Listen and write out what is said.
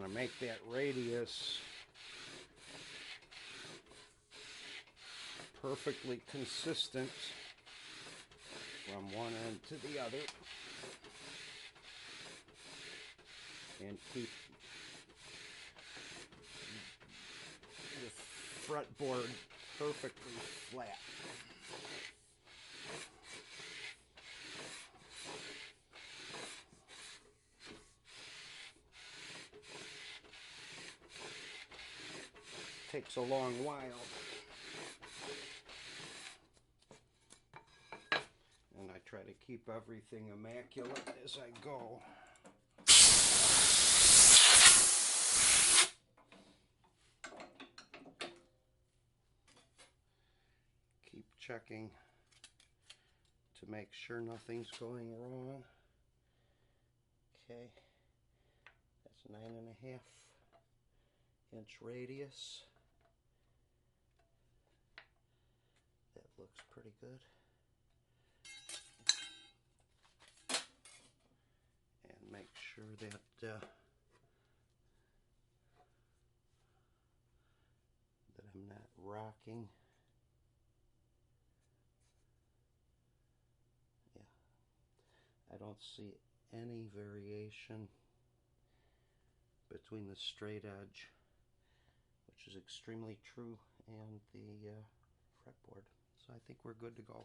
want to make that radius perfectly consistent from one end to the other, and keep the fretboard perfectly flat. Takes a long while, and I try to keep everything immaculate as I go. Keep checking to make sure nothing's going wrong. Okay, that's 9.5 inch radius. That looks pretty good. And make sure that I'm not rocking. Yeah, I don't see any variation between the straight edge, which is extremely true, and the fretboard. So I think we're good to go.